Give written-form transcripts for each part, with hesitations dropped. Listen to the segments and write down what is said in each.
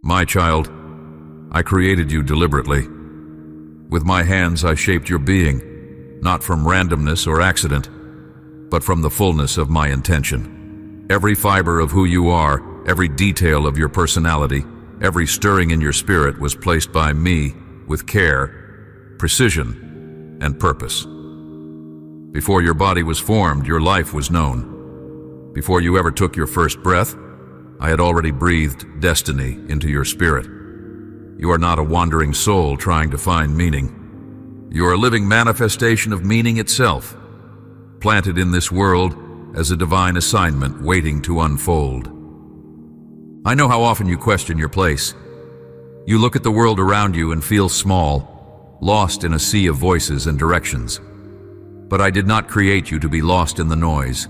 My child, I created you deliberately. With my hands I shaped your being, not from randomness or accident, but from the fullness of my intention. Every fiber of who you are, every detail of your personality, every stirring in your spirit was placed by me with care, precision, and purpose. Before your body was formed, your life was known. Before you ever took your first breath, I had already breathed destiny into your spirit. You are not a wandering soul trying to find meaning. You are a living manifestation of meaning itself, planted in this world as a divine assignment waiting to unfold. I know how often you question your place. You look at the world around you and feel small, lost in a sea of voices and directions. But I did not create you to be lost in the noise.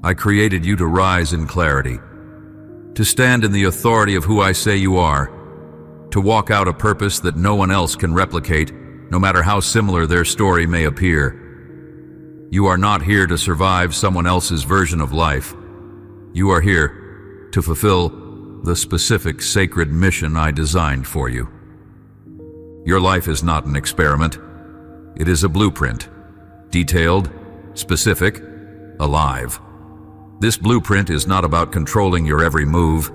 I created you to rise in clarity, to stand in the authority of who I say you are, to walk out a purpose that no one else can replicate, no matter how similar their story may appear. You are not here to survive someone else's version of life. You are here to fulfill the specific sacred mission I designed for you. Your life is not an experiment. It is a blueprint. Detailed, specific, alive. This blueprint is not about controlling your every move.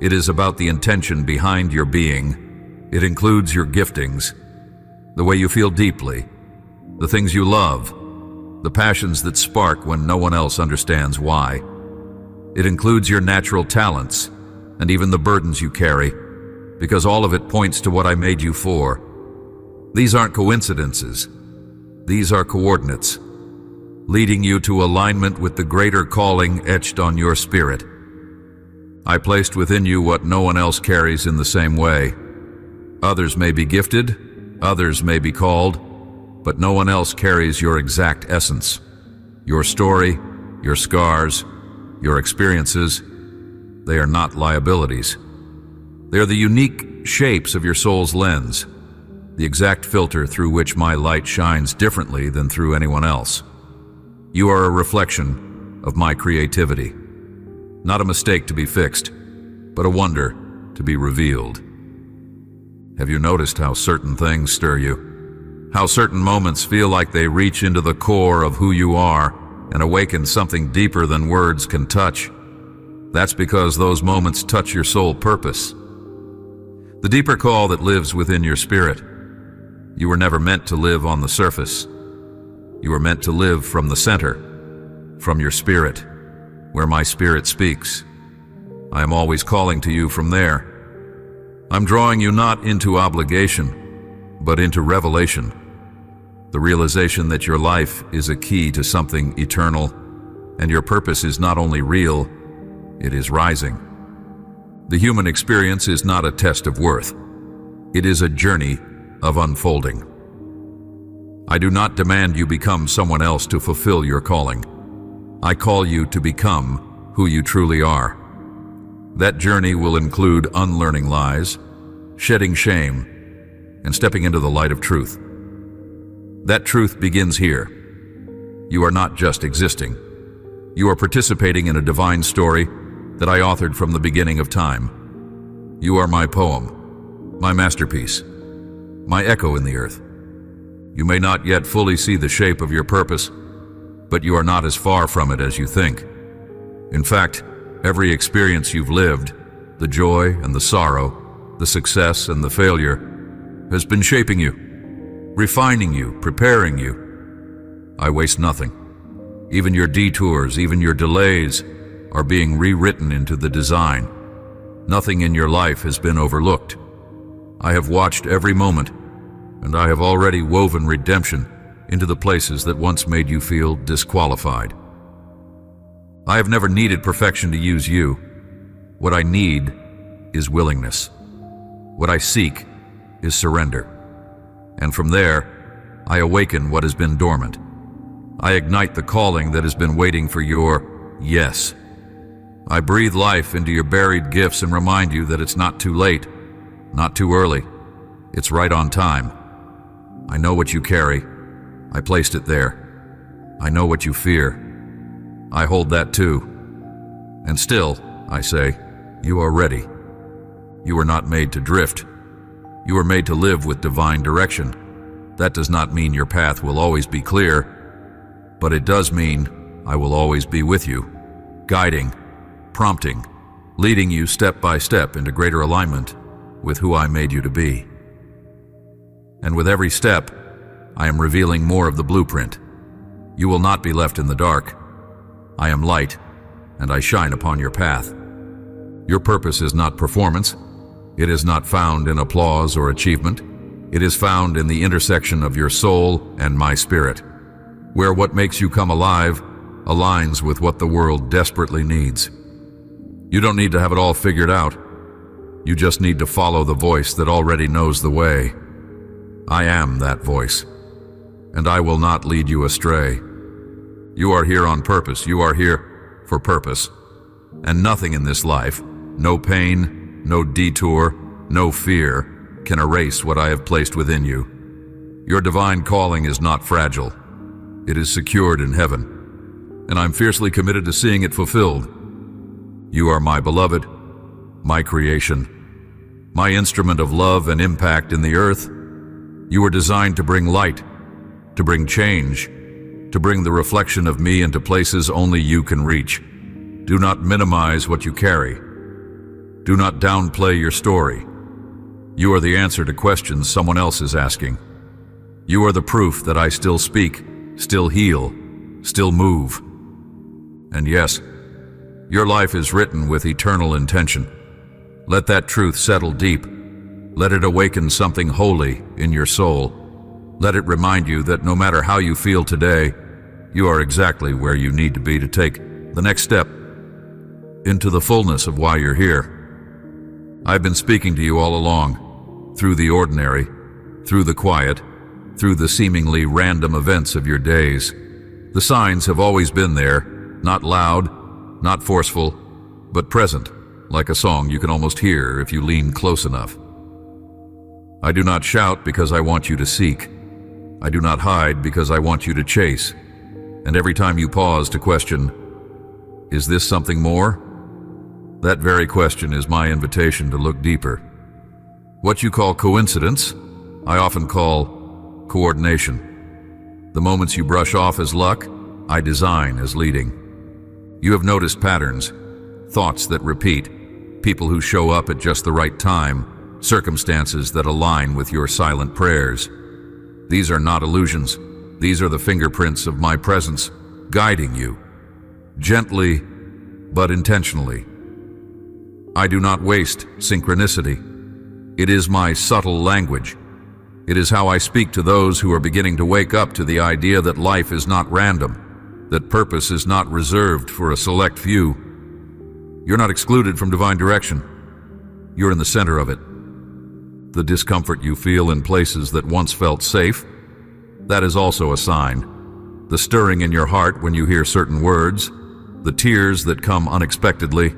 It is about the intention behind your being. It includes your giftings, the way you feel deeply, the things you love, the passions that spark when no one else understands why. It includes your natural talents and even the burdens you carry, because all of it points to what I made you for. These aren't coincidences. These are coordinates, leading you to alignment with the greater calling etched on your spirit. I placed within you what no one else carries in the same way. Others may be gifted, others may be called, but no one else carries your exact essence. Your story, your scars, your experiences, they are not liabilities. They are the unique shapes of your soul's lens, the exact filter through which my light shines differently than through anyone else. You are a reflection of my creativity, not a mistake to be fixed, but a wonder to be revealed. Have you noticed how certain things stir you? How certain moments feel like they reach into the core of who you are and awaken something deeper than words can touch? That's because those moments touch your soul purpose, the deeper call that lives within your spirit. You were never meant to live on the surface. You were meant to live from the center, from your spirit, where my spirit speaks. I am always calling to you from there. I'm drawing you not into obligation, but into revelation. The realization that your life is a key to something eternal, and your purpose is not only real, it is rising. The human experience is not a test of worth. It is a journey of unfolding. I do not demand you become someone else to fulfill your calling. I call you to become who you truly are. That journey will include unlearning lies, shedding shame, and stepping into the light of truth. That truth begins here. You are not just existing. You are participating in a divine story that I authored from the beginning of time. You are my poem, my masterpiece, my echo in the earth. You may not yet fully see the shape of your purpose, but you are not as far from it as you think. In fact, every experience you've lived, the joy and the sorrow, the success and the failure, has been shaping you, refining you, preparing you. I waste nothing. Even your detours, even your delays, are being rewritten into the design. Nothing in your life has been overlooked. I have watched every moment, and I have already woven redemption into the places that once made you feel disqualified. I have never needed perfection to use you. What I need is willingness. What I seek is surrender. And from there, I awaken what has been dormant. I ignite the calling that has been waiting for your yes. I breathe life into your buried gifts and remind you that it's not too late, not too early. It's right on time. I know what you carry. I placed it there. I know what you fear. I hold that too. And still, I say, you are ready. You were not made to drift. You were made to live with divine direction. That does not mean your path will always be clear, but it does mean I will always be with you, guiding, prompting, leading you step by step into greater alignment with who I made you to be. And with every step, I am revealing more of the blueprint. You will not be left in the dark. I am light, and I shine upon your path. Your purpose is not performance. It is not found in applause or achievement. It is found in the intersection of your soul and my spirit, where what makes you come alive aligns with what the world desperately needs. You don't need to have it all figured out. You just need to follow the voice that already knows the way. I am that voice, and I will not lead you astray. You are here on purpose. You are here for purpose. And nothing in this life, no pain, no detour, no fear, can erase what I have placed within you. Your divine calling is not fragile. It is secured in heaven, and I'm fiercely committed to seeing it fulfilled. You are my beloved, my creation, my instrument of love and impact in the earth. You were designed to bring light, to bring change, to bring the reflection of me into places only you can reach. Do not minimize what you carry. Do not downplay your story. You are the answer to questions someone else is asking. You are the proof that I still speak, still heal, still move. And yes, your life is written with eternal intention. Let that truth settle deep. Let it awaken something holy in your soul. Let it remind you that no matter how you feel today, you are exactly where you need to be to take the next step into the fullness of why you're here. I've been speaking to you all along, through the ordinary, through the quiet, through the seemingly random events of your days. The signs have always been there, not loud, not forceful, but present, like a song you can almost hear if you lean close enough. I do not shout because I want you to seek. I do not hide because I want you to chase. And every time you pause to question, is this something more? That very question is my invitation to look deeper. What you call coincidence, I often call coordination. The moments you brush off as luck, I design as leading. You have noticed patterns, thoughts that repeat, people who show up at just the right time, circumstances that align with your silent prayers. These are not illusions. These are the fingerprints of my presence, guiding you, gently but intentionally. I do not waste synchronicity. It is my subtle language. It is how I speak to those who are beginning to wake up to the idea that life is not random, that purpose is not reserved for a select few. You're not excluded from divine direction. You're in the center of it. The discomfort you feel in places that once felt safe, that is also a sign. The stirring in your heart when you hear certain words, the tears that come unexpectedly,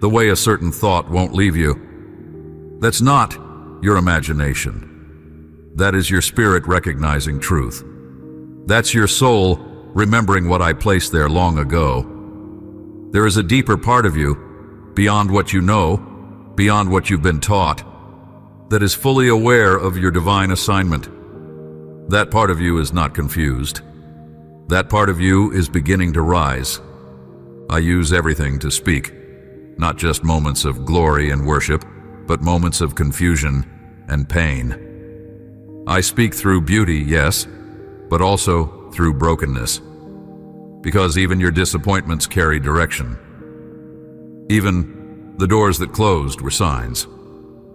the way a certain thought won't leave you. That's not your imagination. That is your spirit recognizing truth. That's your soul remembering what I placed there long ago. There is a deeper part of you, beyond what you know, beyond what you've been taught, that is fully aware of your divine assignment. That part of you is not confused. That part of you is beginning to rise. I use everything to speak, not just moments of glory and worship, but moments of confusion and pain. I speak through beauty, yes, but also through brokenness, because even your disappointments carry direction. Even the doors that closed were signs,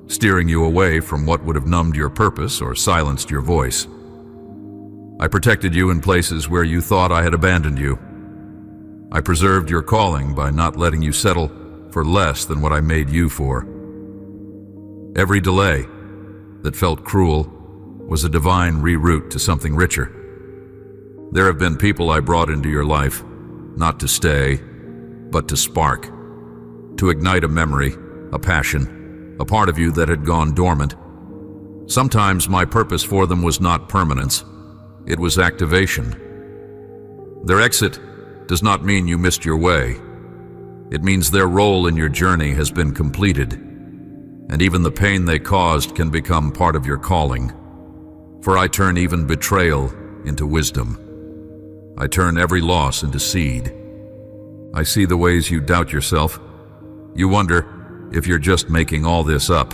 steering you away from what would have numbed your purpose or silenced your voice. I protected you in places where you thought I had abandoned you. I preserved your calling by not letting you settle for less than what I made you for. Every delay that felt cruel was a divine reroute to something richer. There have been people I brought into your life, not to stay, but to spark, to ignite a memory, a passion, a part of you that had gone dormant. Sometimes my purpose for them was not permanence, it was activation. Their exit does not mean you missed your way. It means their role in your journey has been completed. and even the pain they caused can become part of your calling. For I turn even betrayal into wisdom. I turn every loss into seed. I see the ways you doubt yourself. You wonder if you're just making all this up,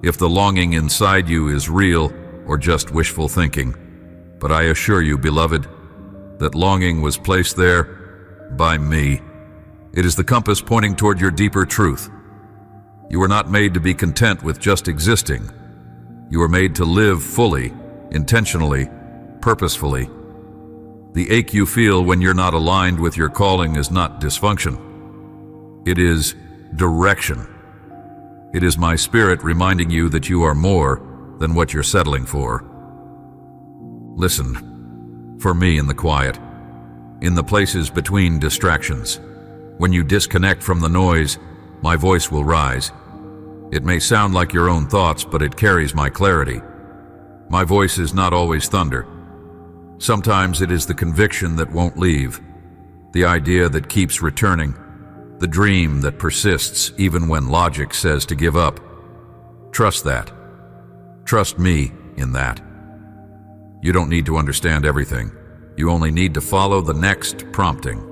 if the longing inside you is real or just wishful thinking. But I assure you, beloved, that longing was placed there by me. It is the compass pointing toward your deeper truth. You were not made to be content with just existing. You were made to live fully, intentionally, purposefully. The ache you feel when you're not aligned with your calling is not dysfunction. It is direction. It is my spirit reminding you that you are more than what you're settling for. Listen for me in the quiet, in the places between distractions. When you disconnect from the noise, my voice will rise. It may sound like your own thoughts, but it carries my clarity. My voice is not always thunder. Sometimes it is the conviction that won't leave, the idea that keeps returning, the dream that persists even when logic says to give up. Trust that. Trust me in that. You don't need to understand everything. You only need to follow the next prompting.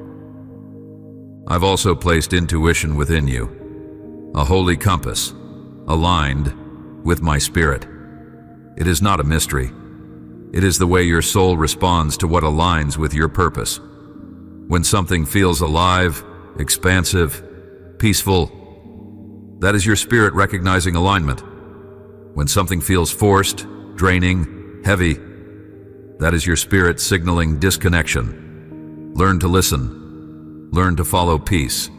I've also placed intuition within you, a holy compass, aligned with my spirit. It is not a mystery. It is the way your soul responds to what aligns with your purpose. When something feels alive, expansive, peaceful, that is your spirit recognizing alignment. When something feels forced, draining, heavy, that is your spirit signaling disconnection. Learn to listen. Learn to follow peace.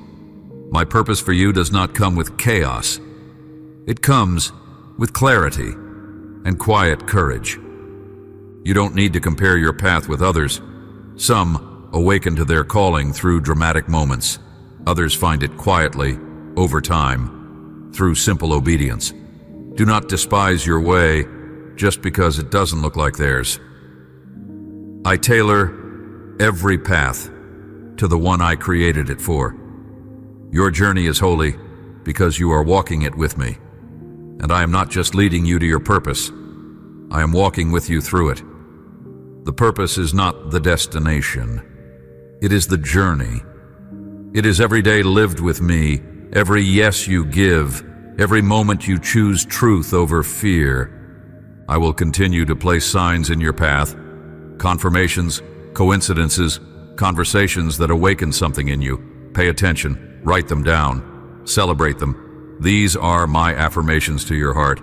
My purpose for you does not come with chaos. It comes with clarity and quiet courage. You don't need to compare your path with others. Some awaken to their calling through dramatic moments. Others find it quietly, over time, through simple obedience. Do not despise your way just because it doesn't look like theirs. I tailor every path to the one I created it for. Your journey is holy because you are walking it with me. And I am not just leading you to your purpose. I am walking with you through it. The purpose is not the destination. It is the journey. It is every day lived with me, every yes you give, every moment you choose truth over fear. I will continue to place signs in your path, confirmations, coincidences, conversations that awaken something in you. Pay attention, write them down, celebrate them. These are my affirmations to your heart.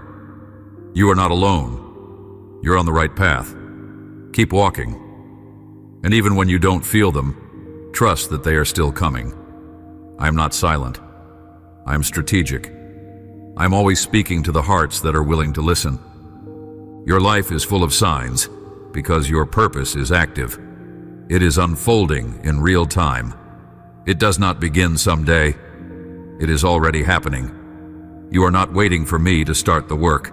You are not alone. You're on the right path. Keep walking. And even when you don't feel them, trust that they are still coming. I am not silent. I am strategic. I am always speaking to the hearts that are willing to listen. Your life is full of signs because your purpose is active. It is unfolding in real time. It does not begin someday. It is already happening. You are not waiting for me to start the work.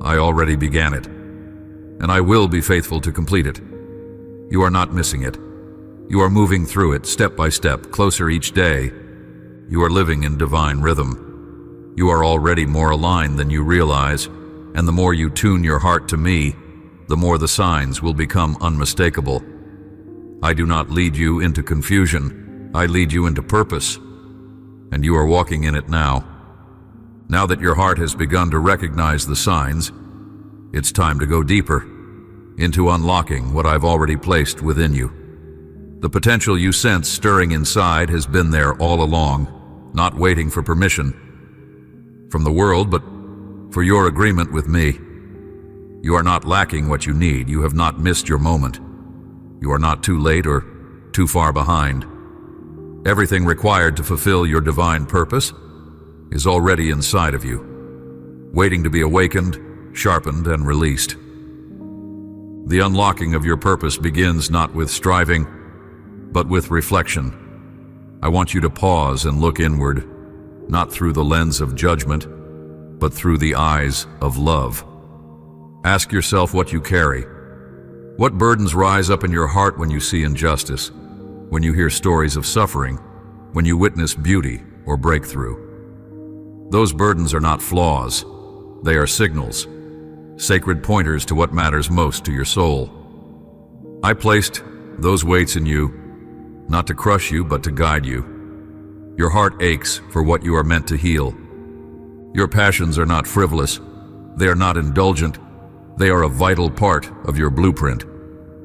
I already began it, and I will be faithful to complete it. You are not missing it. You are moving through it step by step, closer each day. You are living in divine rhythm. You are already more aligned than you realize, and the more you tune your heart to me, the more the signs will become unmistakable. I do not lead you into confusion. I lead you into purpose, and you are walking in it now. Now that your heart has begun to recognize the signs, it's time to go deeper into unlocking what I've already placed within you. The potential you sense stirring inside has been there all along, not waiting for permission from the world, but for your agreement with me. You are not lacking what you need. You have not missed your moment. You are not too late or too far behind. Everything required to fulfill your divine purpose is already inside of you, waiting to be awakened, sharpened, and released. The unlocking of your purpose begins not with striving, but with reflection. I want you to pause and look inward, not through the lens of judgment, but through the eyes of love. Ask yourself what you carry. What burdens rise up in your heart when you see injustice, when you hear stories of suffering, when you witness beauty or breakthrough? Those burdens are not flaws. They are signals, sacred pointers to what matters most to your soul. I placed those weights in you, not to crush you, but to guide you. Your heart aches for what you are meant to heal. Your passions are not frivolous. They are not indulgent. They are a vital part of your blueprint.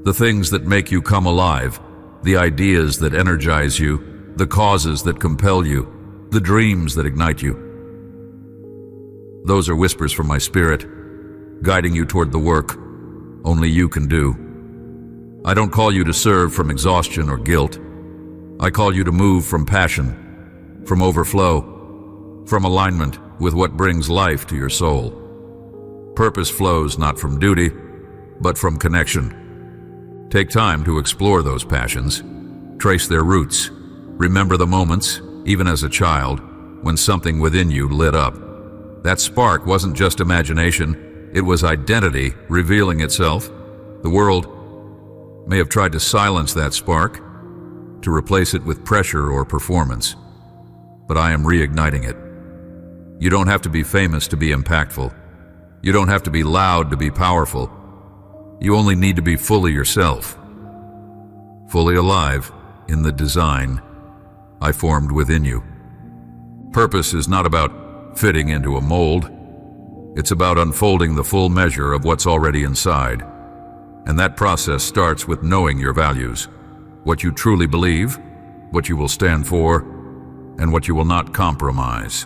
The things that make you come alive, the ideas that energize you, the causes that compel you, the dreams that ignite you. Those are whispers from my spirit, guiding you toward the work only you can do. I don't call you to serve from exhaustion or guilt. I call you to move from passion, from overflow, from alignment with what brings life to your soul. Purpose flows not from duty, but from connection. Take time to explore those passions, trace their roots, remember the moments, even as a child, when something within you lit up. That spark wasn't just imagination, it was identity revealing itself. The world may have tried to silence that spark, to replace it with pressure or performance, but I am reigniting it. You don't have to be famous to be impactful. You don't have to be loud to be powerful. You only need to be fully yourself, fully alive in the design I formed within you. Purpose is not about fitting into a mold. It's about unfolding the full measure of what's already inside. And that process starts with knowing your values, what you truly believe, what you will stand for, and what you will not compromise.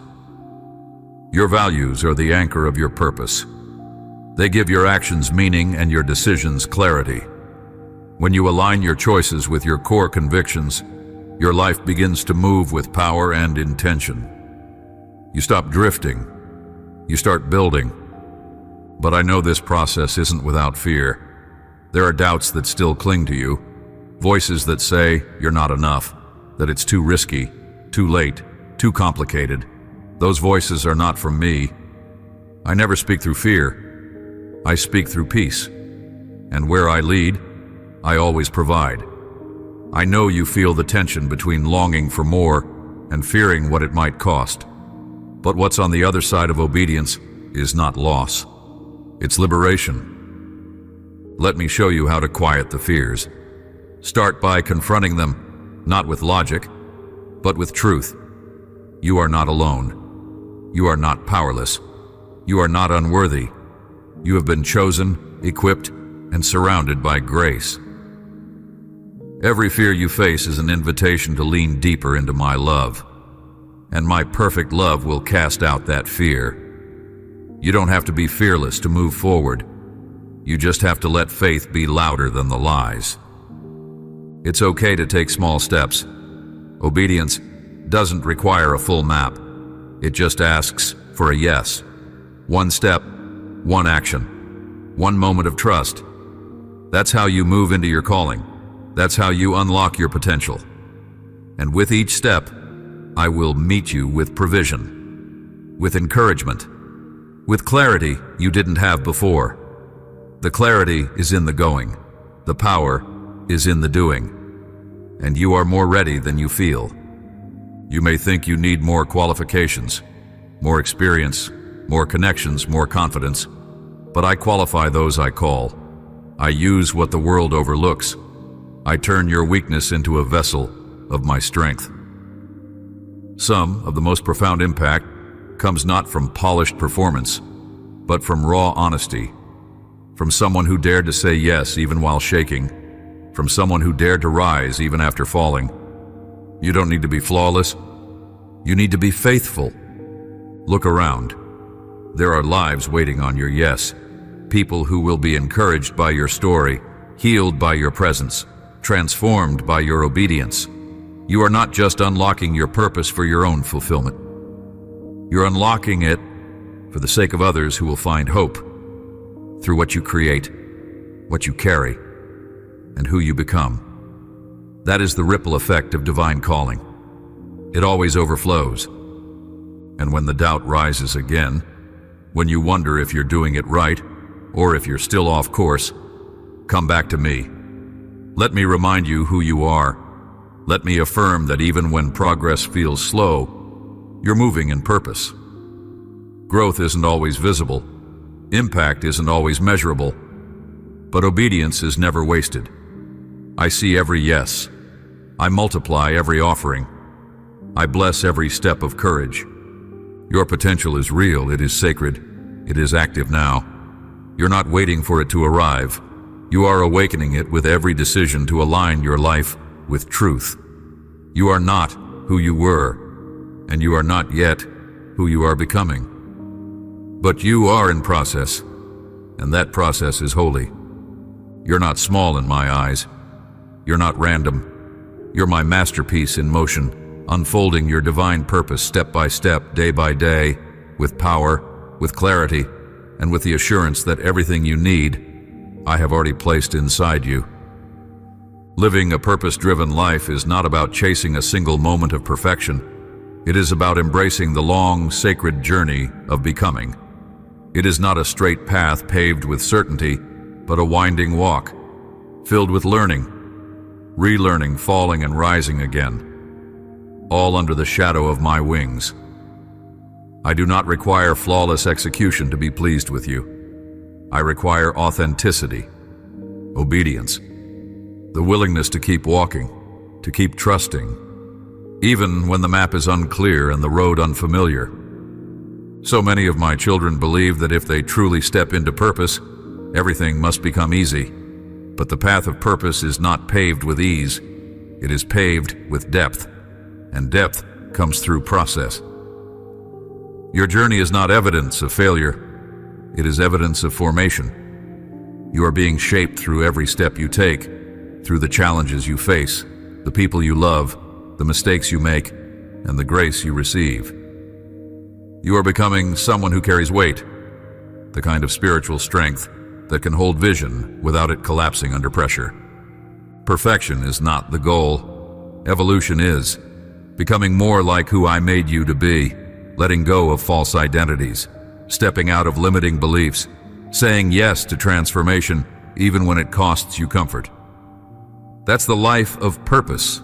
Your values are the anchor of your purpose. They give your actions meaning and your decisions clarity. When you align your choices with your core convictions, your life begins to move with power and intention. You stop drifting. You start building. But I know this process isn't without fear. There are doubts that still cling to you, voices that say you're not enough, that it's too risky, too late, too complicated. Those voices are not from me. I never speak through fear. I speak through peace. And where I lead, I always provide. I know you feel the tension between longing for more and fearing what it might cost. But what's on the other side of obedience is not loss. It's liberation. Let me show you how to quiet the fears. Start by confronting them, not with logic, but with truth. You are not alone. You are not powerless. You are not unworthy. You have been chosen, equipped, and surrounded by grace. Every fear you face is an invitation to lean deeper into my love, and my perfect love will cast out that fear. You don't have to be fearless to move forward. You just have to let faith be louder than the lies. It's okay to take small steps. Obedience doesn't require a full map. It just asks for a yes. One step, one action, one moment of trust. That's how you move into your calling. That's how you unlock your potential. And with each step, I will meet you with provision, with encouragement, with clarity you didn't have before. The clarity is in the going. The power is in the doing. And you are more ready than you feel. You may think you need more qualifications, more experience, more connections, more confidence, but I qualify those I call. I use what the world overlooks. I turn your weakness into a vessel of my strength. Some of the most profound impact comes not from polished performance, but from raw honesty. From someone who dared to say yes even while shaking. From someone who dared to rise even after falling. You don't need to be flawless. You need to be faithful. Look around. There are lives waiting on your yes. People who will be encouraged by your story, healed by your presence, transformed by your obedience. You are not just unlocking your purpose for your own fulfillment. You're unlocking it for the sake of others who will find hope through what you create, what you carry, and who you become. That is the ripple effect of divine calling. It always overflows. And when the doubt rises again, when you wonder if you're doing it right or if you're still off course, come back to me. Let me remind you who you are. Let me affirm that even when progress feels slow, you're moving in purpose. Growth isn't always visible. Impact isn't always measurable. But obedience is never wasted. I see every yes. I multiply every offering. I bless every step of courage. Your potential is real, it is sacred, it is active now. You're not waiting for it to arrive. You are awakening it with every decision to align your life with truth. You are not who you were, and you are not yet who you are becoming. But you are in process, and that process is holy. You're not small in my eyes. You're not random. You're my masterpiece in motion, unfolding your divine purpose step by step, day by day, with power, with clarity, and with the assurance that everything you need, I have already placed inside you. Living a purpose-driven life is not about chasing a single moment of perfection. It is about embracing the long, sacred journey of becoming. It is not a straight path paved with certainty, but a winding walk, filled with learning, relearning, falling and rising again, all under the shadow of my wings. I do not require flawless execution to be pleased with you. I require authenticity, obedience, the willingness to keep walking, to keep trusting, even when the map is unclear and the road unfamiliar. So many of my children believe that if they truly step into purpose, everything must become easy. But the path of purpose is not paved with ease. It is paved with depth, and depth comes through process. Your journey is not evidence of failure. It is evidence of formation. You are being shaped through every step you take, through the challenges you face, the people you love, the mistakes you make, and the grace you receive. You are becoming someone who carries weight, the kind of spiritual strength that can hold vision without it collapsing under pressure. Perfection is not the goal. Evolution is. Becoming more like who I made you to be, letting go of false identities, stepping out of limiting beliefs, saying yes to transformation even when it costs you comfort. That's the life of purpose,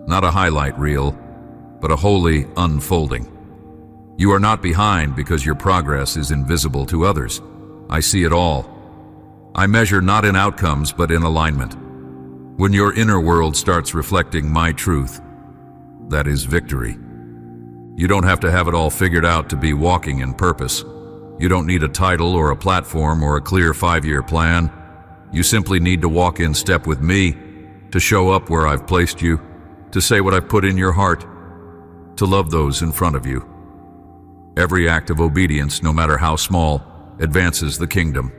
not a highlight reel, but a holy unfolding. You are not behind because your progress is invisible to others. I see it all. I measure not in outcomes, but in alignment. When your inner world starts reflecting my truth, that is victory. You don't have to have it all figured out to be walking in purpose. You don't need a title or a platform or a clear 5-year plan. You simply need to walk in step with me, to show up where I've placed you, to say what I've put in your heart, to love those in front of you. Every act of obedience, no matter how small, advances the kingdom.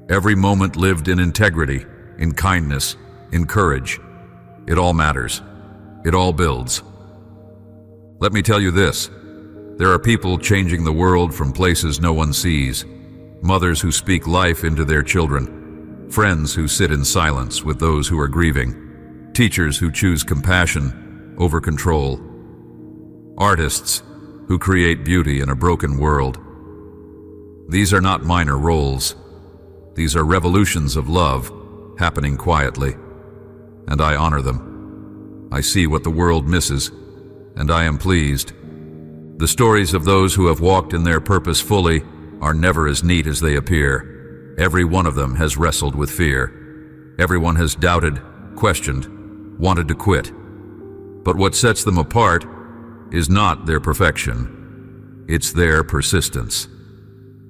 Every moment lived in integrity, in kindness, in courage. It all matters. It all builds. Let me tell you this. There are people changing the world from places no one sees. Mothers who speak life into their children. Friends who sit in silence with those who are grieving. Teachers who choose compassion over control. Artists who create beauty in a broken world. These are not minor roles. These are revolutions of love happening quietly, and I honor them. I see what the world misses, and I am pleased. The stories of those who have walked in their purpose fully are never as neat as they appear. Every one of them has wrestled with fear. Everyone has doubted, questioned, wanted to quit. But what sets them apart is not their perfection. It's their persistence.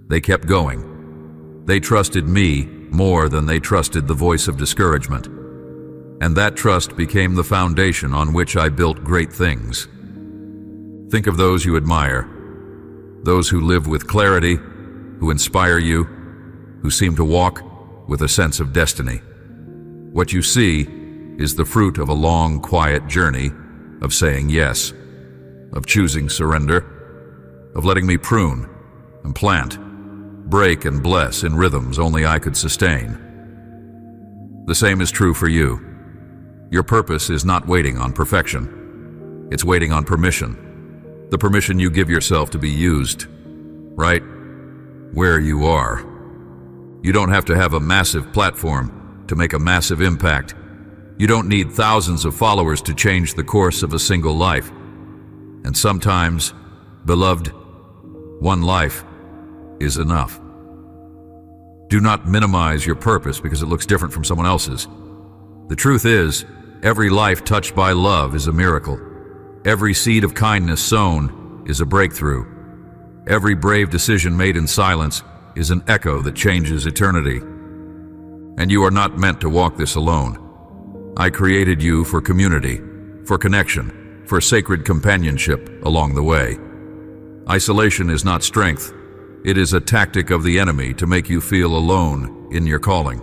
They kept going. They trusted me more than they trusted the voice of discouragement. And that trust became the foundation on which I built great things. Think of those you admire, those who live with clarity, who inspire you, who seem to walk with a sense of destiny. What you see is the fruit of a long, quiet journey of saying yes, of choosing surrender, of letting me prune and plant, break and bless in rhythms only I could sustain. The same is true for you. Your purpose is not waiting on perfection. It's waiting on permission. The permission you give yourself to be used, right where you are. You don't have to have a massive platform to make a massive impact. You don't need thousands of followers to change the course of a single life. And sometimes, beloved, One life is enough. Do not minimize your purpose because it looks different from someone else's. The truth is, every life touched by love is a miracle. Every seed of kindness sown is a breakthrough. Every brave decision made in silence is an echo that changes eternity. And you are not meant to walk this alone. I created you for community, for connection, for sacred companionship along the way. Isolation is not strength. It is a tactic of the enemy to make you feel alone in your calling.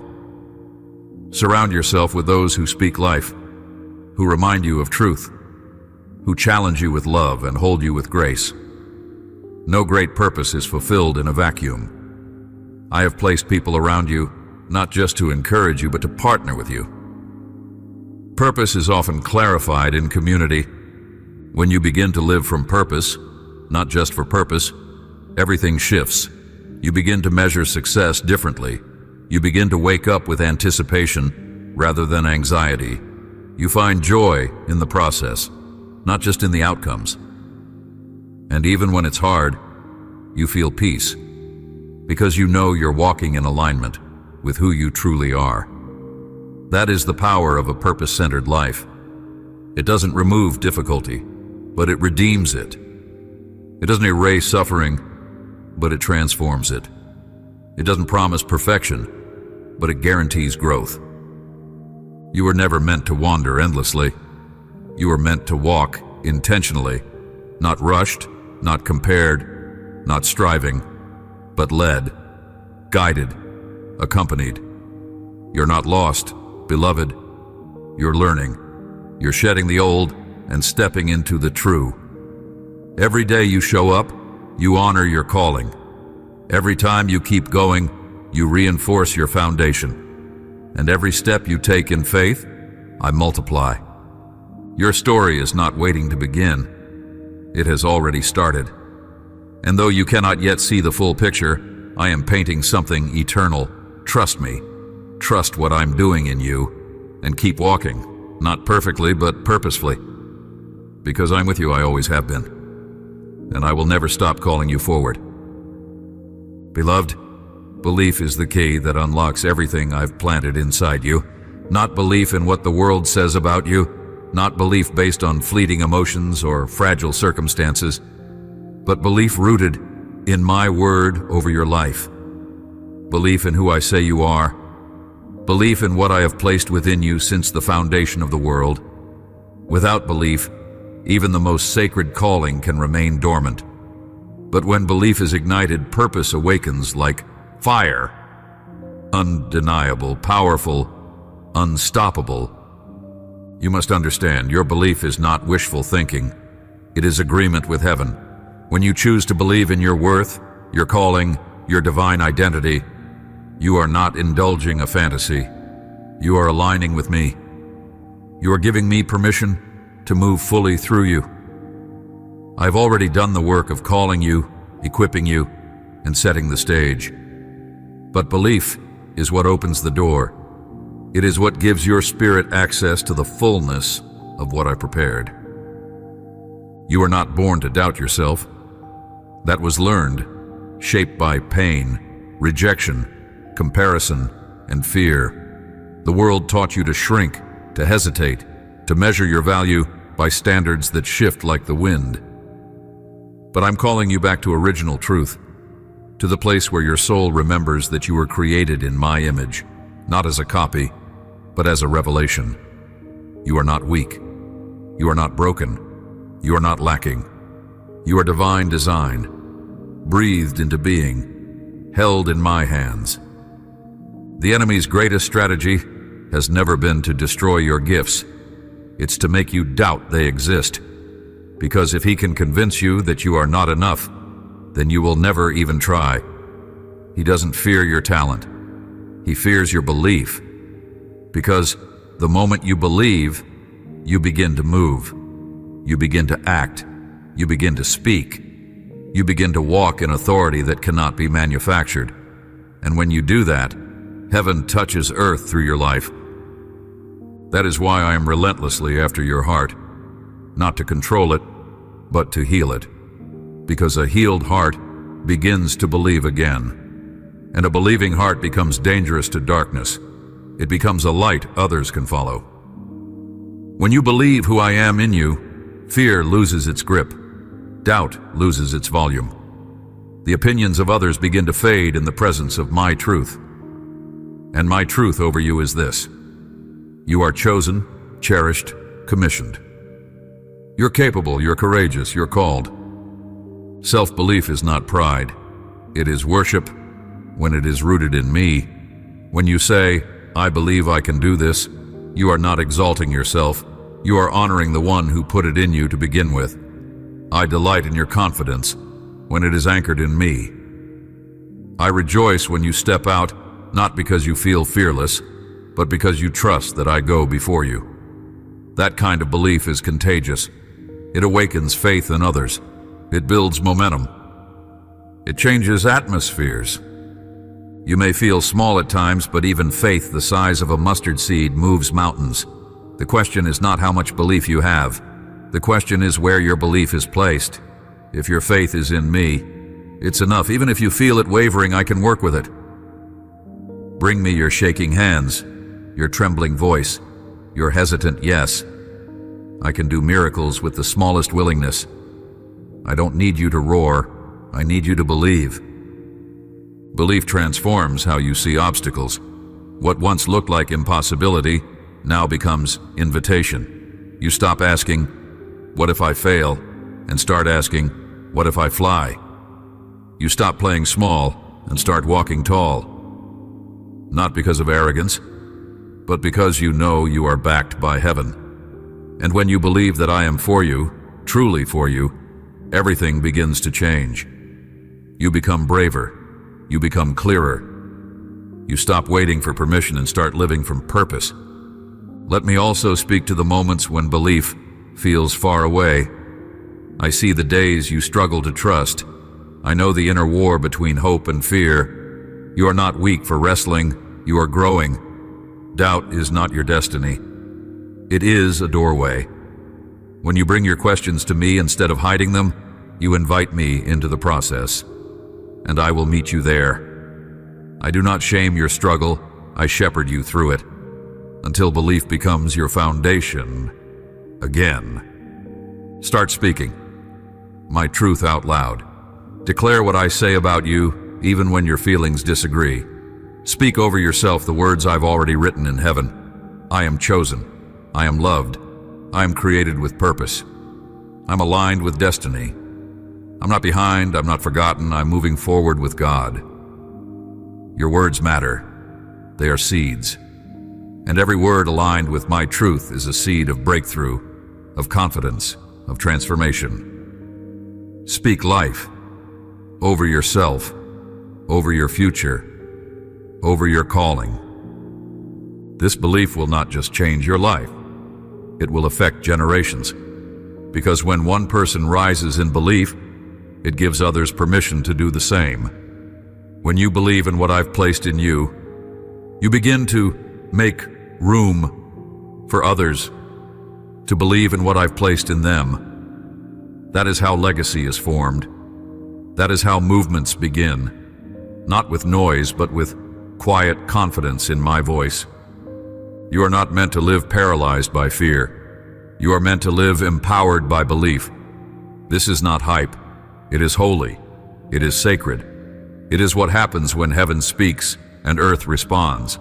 Surround yourself with those who speak life, who remind you of truth, who challenge you with love and hold you with grace. No great purpose is fulfilled in a vacuum. I have placed people around you not just to encourage you, but to partner with you. Purpose is often clarified in community. When you begin to live from purpose, not just for purpose, everything shifts. You begin to measure success differently. You begin to wake up with anticipation rather than anxiety. You find joy in the process, not just in the outcomes. And even when it's hard, you feel peace, because you know you're walking in alignment with who you truly are. That is the power of a purpose-centered life. It doesn't remove difficulty, but it redeems it. It doesn't erase suffering, but it transforms it. It doesn't promise perfection, but it guarantees growth. You were never meant to wander endlessly. You were meant to walk intentionally, not rushed, not compared, not striving, but led, guided, accompanied. You're not lost, beloved. You're learning. You're shedding the old and stepping into the true. Every day you show up, you honor your calling. Every time you keep going, you reinforce your foundation. And every step you take in faith, I multiply. Your story is not waiting to begin. It has already started. And though you cannot yet see the full picture, I am painting something eternal. Trust me. Trust what I'm doing in you, and keep walking, not perfectly, but purposefully. Because I'm with you, I always have been. And I will never stop calling you forward. Beloved, belief is the key that unlocks everything I've planted inside you. Not belief in what the world says about you, not belief based on fleeting emotions or fragile circumstances, but belief rooted in my word over your life. Belief in who I say you are. Belief in what I have placed within you since the foundation of the world. Without belief, even the most sacred calling can remain dormant. But when belief is ignited, purpose awakens like fire. Undeniable, powerful, unstoppable. You must understand, your belief is not wishful thinking. It is agreement with heaven. When you choose to believe in your worth, your calling, your divine identity, you are not indulging a fantasy. You are aligning with me. You are giving me permission to move fully through you. I've already done the work of calling you, equipping you, and setting the stage. But belief is what opens the door. It is what gives your spirit access to the fullness of what I prepared. You are not born to doubt yourself. That was learned, shaped by pain, rejection, comparison, and fear. The world taught you to shrink, to hesitate, to measure your value by standards that shift like the wind. But I'm calling you back to original truth, to the place where your soul remembers that you were created in my image, not as a copy, but as a revelation. You are not weak. You are not broken. You are not lacking. You are divine design, breathed into being, held in my hands. The enemy's greatest strategy has never been to destroy your gifts. It's to make you doubt they exist. Because if he can convince you that you are not enough, then you will never even try. He doesn't fear your talent. He fears your belief. Because the moment you believe, you begin to move. You begin to act. You begin to speak. You begin to walk in authority that cannot be manufactured. And when you do that, heaven touches earth through your life. That is why I am relentlessly after your heart, not to control it, but to heal it. Because a healed heart begins to believe again. And a believing heart becomes dangerous to darkness. It becomes a light others can follow. When you believe who I am in you, fear loses its grip. Doubt loses its volume. The opinions of others begin to fade in the presence of my truth. And my truth over you is this: you are chosen, cherished, commissioned. You're capable, you're courageous, you're called. Self-belief is not pride. It is worship when it is rooted in me. When you say, I believe I can do this, you are not exalting yourself. You are honoring the one who put it in you to begin with. I delight in your confidence when it is anchored in me. I rejoice when you step out, not because you feel fearless, but because you trust that I go before you. That kind of belief is contagious. It awakens faith in others. It builds momentum. It changes atmospheres. You may feel small at times, but even faith the size of a mustard seed moves mountains. The question is not how much belief you have. The question is where your belief is placed. If your faith is in me, it's enough. Even if you feel it wavering, I can work with it. Bring me your shaking hands, your trembling voice, your hesitant yes. I can do miracles with the smallest willingness. I don't need you to roar. I need you to believe. Belief transforms how you see obstacles. What once looked like impossibility now becomes invitation. You stop asking, what if I fail? And start asking, what if I fly? You stop playing small and start walking tall. Not because of arrogance, but because you know you are backed by heaven. And when you believe that I am for you, truly for you, everything begins to change. You become braver. You become clearer. You stop waiting for permission and start living from purpose. Let me also speak to the moments when belief feels far away. I see the days you struggle to trust. I know the inner war between hope and fear. You are not weak for wrestling. You are growing. Doubt is not your destiny. It is a doorway. When you bring your questions to me instead of hiding them, you invite me into the process, and I will meet you there. I do not shame your struggle. I shepherd you through it until belief becomes your foundation again. Start speaking my truth out loud. Declare what I say about you, even when your feelings disagree. Speak over yourself the words I've already written in heaven. I am chosen. I am loved. I am created with purpose. I'm aligned with destiny. I'm not behind. I'm not forgotten. I'm moving forward with God. Your words matter. They are seeds. And every word aligned with my truth is a seed of breakthrough, of confidence, of transformation. Speak life over yourself, over your future, over your calling. This belief will not just change your life. It will affect generations. Because when one person rises in belief, it gives others permission to do the same. When you believe in what I've placed in you, you begin to make room for others to believe in what I've placed in them. That is how legacy is formed. That is how movements begin. Not with noise, but with quiet confidence in my voice. You are not meant to live paralyzed by fear. You are meant to live empowered by belief. This is not hype. It is holy. It is sacred. It is what happens when heaven speaks and earth responds.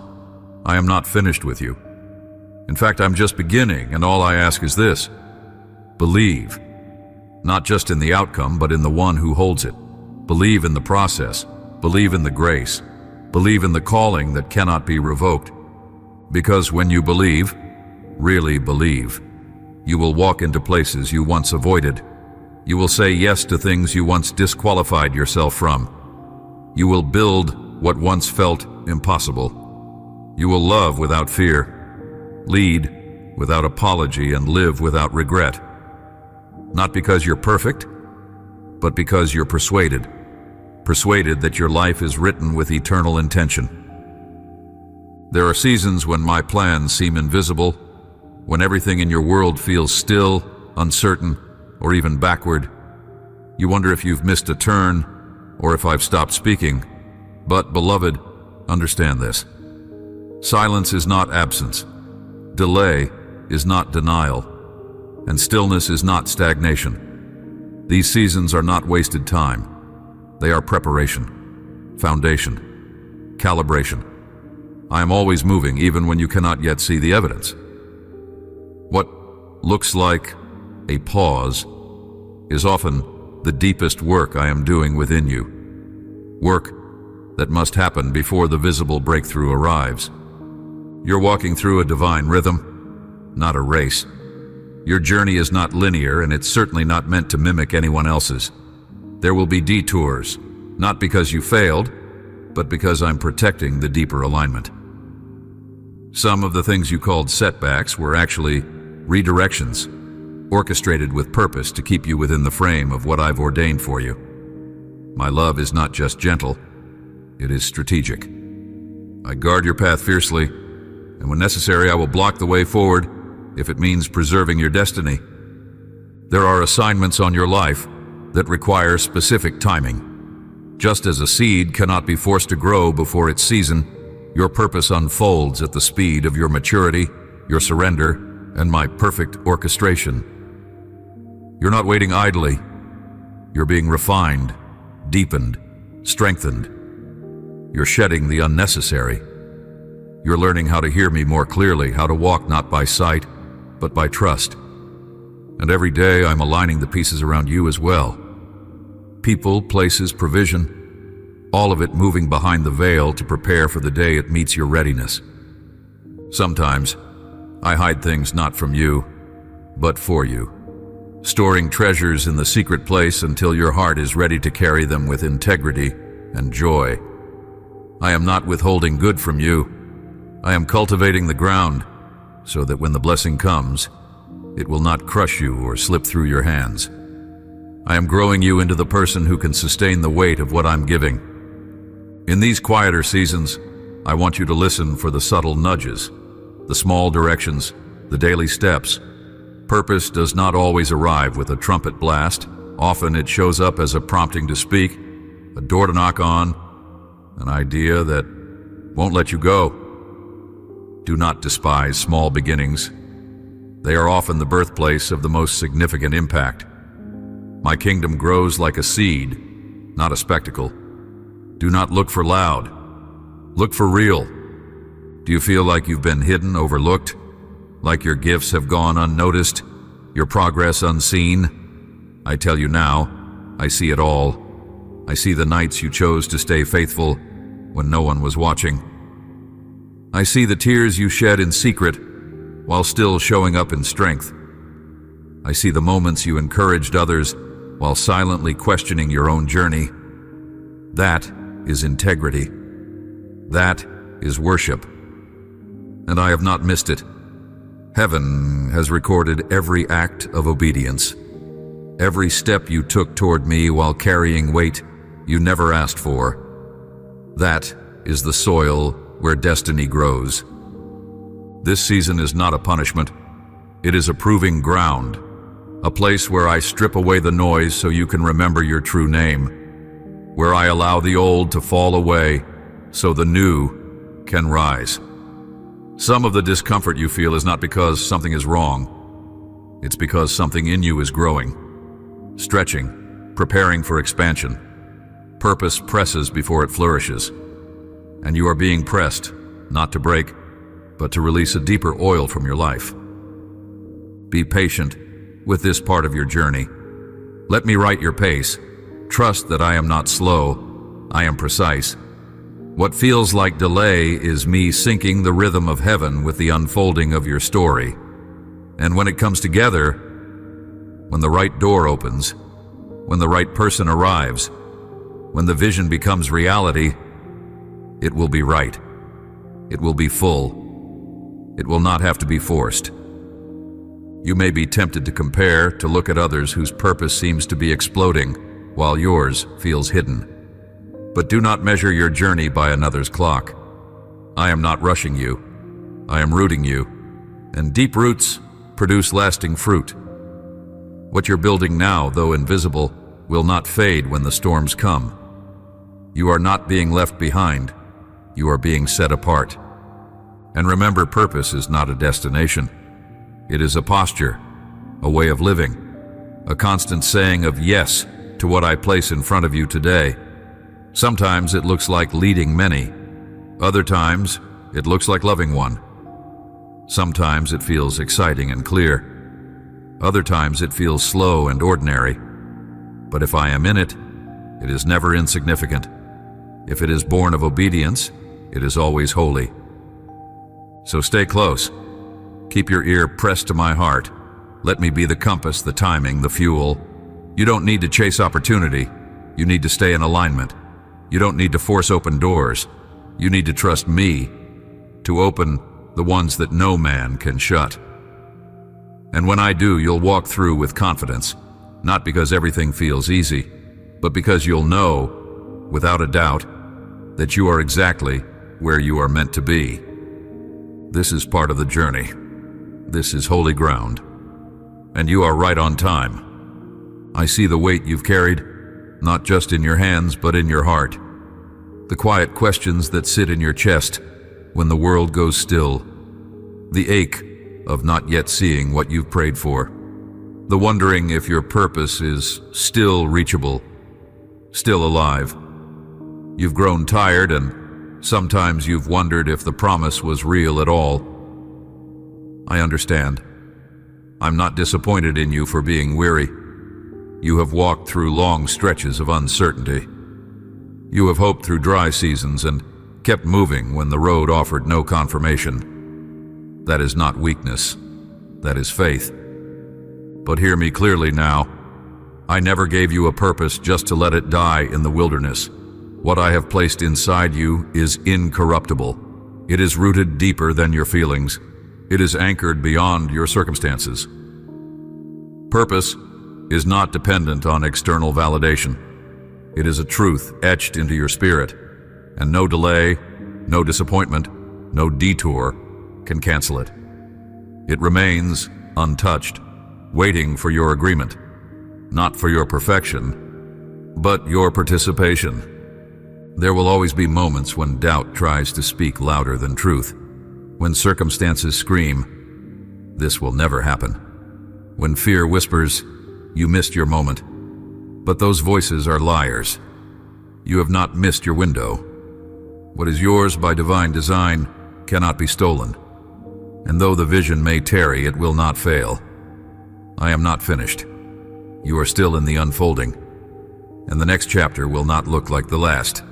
I am not finished with you. In fact, I'm just beginning, and all I ask is this: believe. Not just in the outcome, but in the one who holds it. Believe in the process. Believe in the grace. Believe in the calling that cannot be revoked. Because when you believe, really believe, you will walk into places you once avoided. You will say yes to things you once disqualified yourself from. You will build what once felt impossible. You will love without fear, lead without apology, and live without regret. Not because you're perfect, but because you're persuaded. Persuaded that your life is written with eternal intention. There are seasons when my plans seem invisible, when everything in your world feels still, uncertain, or even backward. You wonder if you've missed a turn, or if I've stopped speaking. But, beloved, understand this. Silence is not absence. Delay is not denial. And stillness is not stagnation. These seasons are not wasted time. They are preparation, foundation, calibration. I am always moving, even when you cannot yet see the evidence. What looks like a pause is often the deepest work I am doing within you. Work that must happen before the visible breakthrough arrives. You're walking through a divine rhythm, not a race. Your journey is not linear, and it's certainly not meant to mimic anyone else's. There will be detours, not because you failed, but because I'm protecting the deeper alignment. Some of the things you called setbacks were actually redirections, orchestrated with purpose to keep you within the frame of what I've ordained for you. My love is not just gentle, it is strategic. I guard your path fiercely, and when necessary I will block the way forward if it means preserving your destiny. There are assignments on your life that require specific timing. Just as a seed cannot be forced to grow before its season, your purpose unfolds at the speed of your maturity, your surrender, and my perfect orchestration. You're not waiting idly. You're being refined, deepened, strengthened. You're shedding the unnecessary. You're learning how to hear me more clearly, how to walk not by sight, but by trust. And every day I'm aligning the pieces around you as well. People, places, provision, all of it moving behind the veil to prepare for the day it meets your readiness. Sometimes I hide things not from you, but for you, storing treasures in the secret place until your heart is ready to carry them with integrity and joy. I am not withholding good from you. I am cultivating the ground so that when the blessing comes, it will not crush you or slip through your hands. I am growing you into the person who can sustain the weight of what I'm giving. In these quieter seasons, I want you to listen for the subtle nudges, the small directions, the daily steps. Purpose does not always arrive with a trumpet blast. Often it shows up as a prompting to speak, a door to knock on, an idea that won't let you go. Do not despise small beginnings. They are often the birthplace of the most significant impact. My kingdom grows like a seed, not a spectacle. Do not look for loud. Look for real. Do you feel like you've been hidden, overlooked? Like your gifts have gone unnoticed? Your progress unseen? I tell you now, I see it all. I see the nights you chose to stay faithful when no one was watching. I see the tears you shed in secret while still showing up in strength. I see the moments you encouraged others while silently questioning your own journey. That is integrity. That is worship. And I have not missed it. Heaven has recorded every act of obedience. Every step you took toward me while carrying weight you never asked for. That is the soil where destiny grows. This season is not a punishment. It is a proving ground, a place where I strip away the noise so you can remember your true name, where I allow the old to fall away so the new can rise. Some of the discomfort you feel is not because something is wrong. It's because something in you is growing, stretching, preparing for expansion. Purpose presses before it flourishes. And you are being pressed, not to break, but to release a deeper oil from your life. Be patient with this part of your journey. Let me write your pace. Trust that I am not slow, I am precise. What feels like delay is me syncing the rhythm of heaven with the unfolding of your story. And when it comes together, when the right door opens, when the right person arrives, when the vision becomes reality, it will be right. It will be full. It will not have to be forced. You may be tempted to compare, to look at others whose purpose seems to be exploding, while yours feels hidden. But do not measure your journey by another's clock. I am not rushing you. I am rooting you. And deep roots produce lasting fruit. What you're building now, though invisible, will not fade when the storms come. You are not being left behind. You are being set apart. And remember, purpose is not a destination. It is a posture, a way of living, a constant saying of yes to what I place in front of you today. Sometimes it looks like leading many. Other times, it looks like loving one. Sometimes it feels exciting and clear. Other times it feels slow and ordinary. But if I am in it, it is never insignificant. If it is born of obedience, it is always holy. So stay close. Keep your ear pressed to my heart. Let me be the compass, the timing, the fuel. You don't need to chase opportunity. You need to stay in alignment. You don't need to force open doors. You need to trust me to open the ones that no man can shut. And when I do, you'll walk through with confidence, not because everything feels easy, but because you'll know, without a doubt, that you are exactly where you are meant to be. This is part of the journey. This is holy ground. And you are right on time. I see the weight you've carried, not just in your hands, but in your heart. The quiet questions that sit in your chest when the world goes still. The ache of not yet seeing what you've prayed for. The wondering if your purpose is still reachable, still alive. You've grown tired, and sometimes you've wondered if the promise was real at all. I understand. I'm not disappointed in you for being weary. You have walked through long stretches of uncertainty. You have hoped through dry seasons and kept moving when the road offered no confirmation. That is not weakness. That is faith. But hear me clearly now. I never gave you a purpose just to let it die in the wilderness. What I have placed inside you is incorruptible. It is rooted deeper than your feelings. It is anchored beyond your circumstances. Purpose is not dependent on external validation. It is a truth etched into your spirit, and no delay, no disappointment, no detour can cancel it. It remains untouched, waiting for your agreement, not for your perfection, but your participation. There will always be moments when doubt tries to speak louder than truth, when circumstances scream, "This will never happen," when fear whispers, "You missed your moment." But those voices are liars. You have not missed your window. What is yours by divine design cannot be stolen. And though the vision may tarry, it will not fail. I am not finished. You are still in the unfolding, and the next chapter will not look like the last.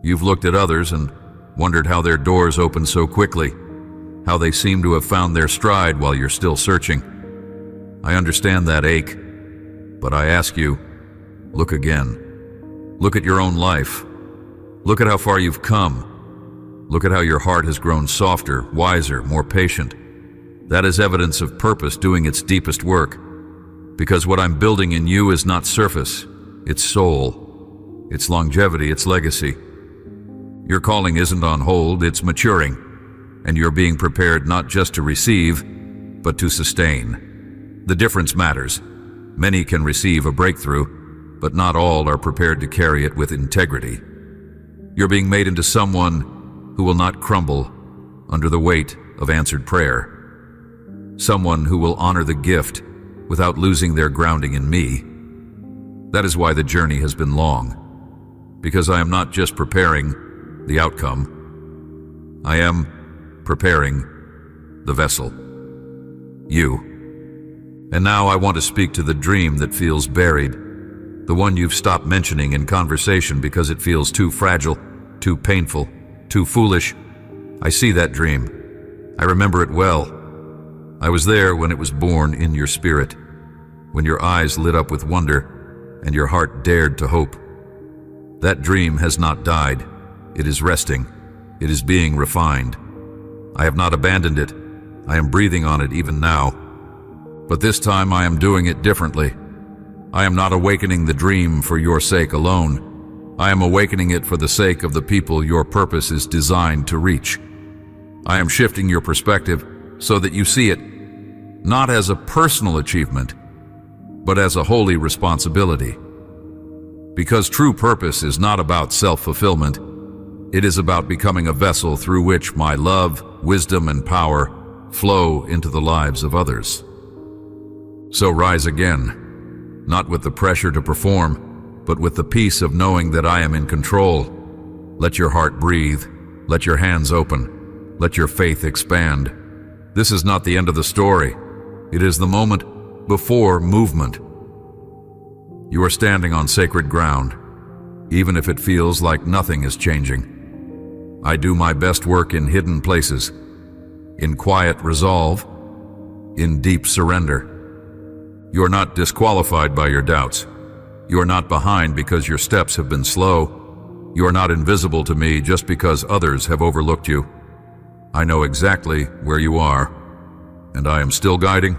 You've looked at others and wondered how their doors open so quickly, how they seem to have found their stride while you're still searching. I understand that ache, but I ask you, look again. Look at your own life. Look at how far you've come. Look at how your heart has grown softer, wiser, more patient. That is evidence of purpose doing its deepest work. Because what I'm building in you is not surface, it's soul, it's longevity, it's legacy. Your calling isn't on hold, it's maturing. And you're being prepared not just to receive, but to sustain. The difference matters. Many can receive a breakthrough, but not all are prepared to carry it with integrity. You're being made into someone who will not crumble under the weight of answered prayer. Someone who will honor the gift without losing their grounding in me. That is why the journey has been long, because I am not just preparing the outcome. I am preparing the vessel. You. And now I want to speak to the dream that feels buried, the one you've stopped mentioning in conversation because it feels too fragile, too painful, too foolish. I see that dream. I remember it well. I was there when it was born in your spirit, when your eyes lit up with wonder and your heart dared to hope. That dream has not died. It is resting. It is being refined. I have not abandoned it. I am breathing on it even now. But this time I am doing it differently. I am not awakening the dream for your sake alone. I am awakening it for the sake of the people your purpose is designed to reach. I am shifting your perspective so that you see it not as a personal achievement, but as a holy responsibility. Because true purpose is not about self-fulfillment. It is about becoming a vessel through which my love, wisdom, and power flow into the lives of others. So rise again, not with the pressure to perform, but with the peace of knowing that I am in control. Let your heart breathe. Let your hands open. Let your faith expand. This is not the end of the story. It is the moment before movement. You are standing on sacred ground, even if it feels like nothing is changing. I do my best work in hidden places, in quiet resolve, in deep surrender. You are not disqualified by your doubts. You are not behind because your steps have been slow. You are not invisible to me just because others have overlooked you. I know exactly where you are, and I am still guiding,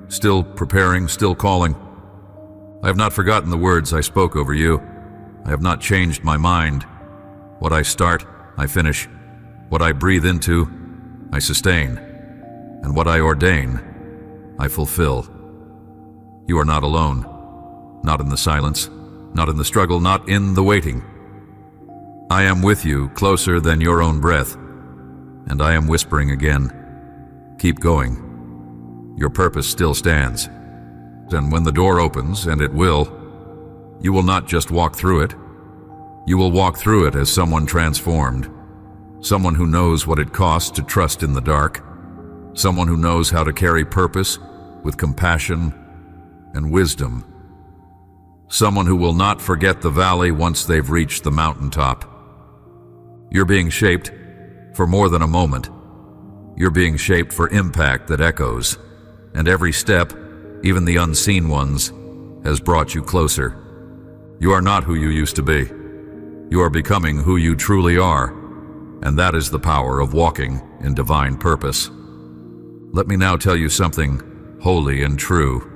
still preparing, still calling. I have not forgotten the words I spoke over you. I have not changed my mind. What I start, I finish. What I breathe into, I sustain. And what I ordain, I fulfill. You are not alone. Not in the silence, not in the struggle, not in the waiting. I am with you, closer than your own breath. And I am whispering again. Keep going. Your purpose still stands. And when the door opens, and it will, you will not just walk through it. You will walk through it as someone transformed. Someone who knows what it costs to trust in the dark. Someone who knows how to carry purpose with compassion and wisdom. Someone who will not forget the valley once they've reached the mountaintop. You're being shaped for more than a moment. You're being shaped for impact that echoes, and every step, even the unseen ones, has brought you closer. You are not who you used to be. You are becoming who you truly are, and that is the power of walking in divine purpose. Let me now tell you something holy and true.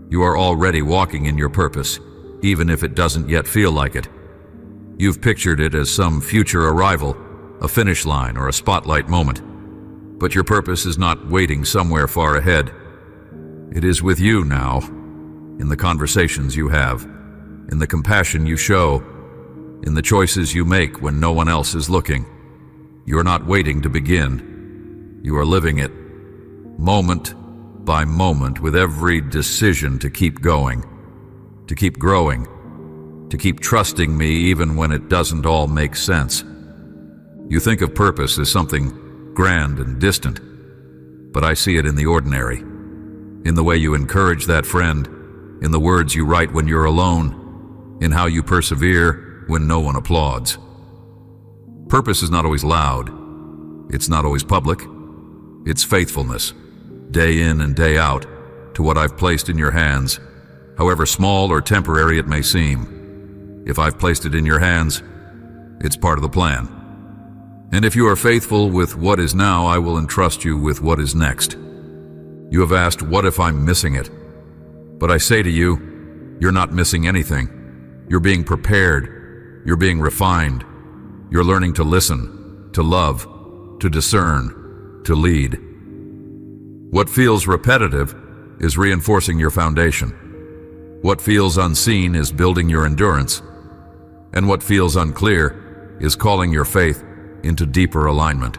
You are already walking in your purpose, even if it doesn't yet feel like it. You've pictured it as some future arrival, a finish line or a spotlight moment. But your purpose is not waiting somewhere far ahead. It is with you now, in the conversations you have, in the compassion you show, in the choices you make when no one else is looking. You are not waiting to begin. You are living it, moment by moment, with every decision to keep going, to keep growing, to keep trusting me even when it doesn't all make sense. You think of purpose as something grand and distant, but I see it in the ordinary. In the way you encourage that friend, in the words you write when you're alone, in how you persevere when no one applauds. Purpose is not always loud. It's not always public. It's faithfulness, day in and day out, to what I've placed in your hands, however small or temporary it may seem. If I've placed it in your hands, it's part of the plan. And if you are faithful with what is now, I will entrust you with what is next. You have asked, what if I'm missing it? But I say to you, you're not missing anything. You're being prepared. You're being refined. You're learning to listen, to love, to discern, to lead. What feels repetitive is reinforcing your foundation. What feels unseen is building your endurance. And what feels unclear is calling your faith into deeper alignment.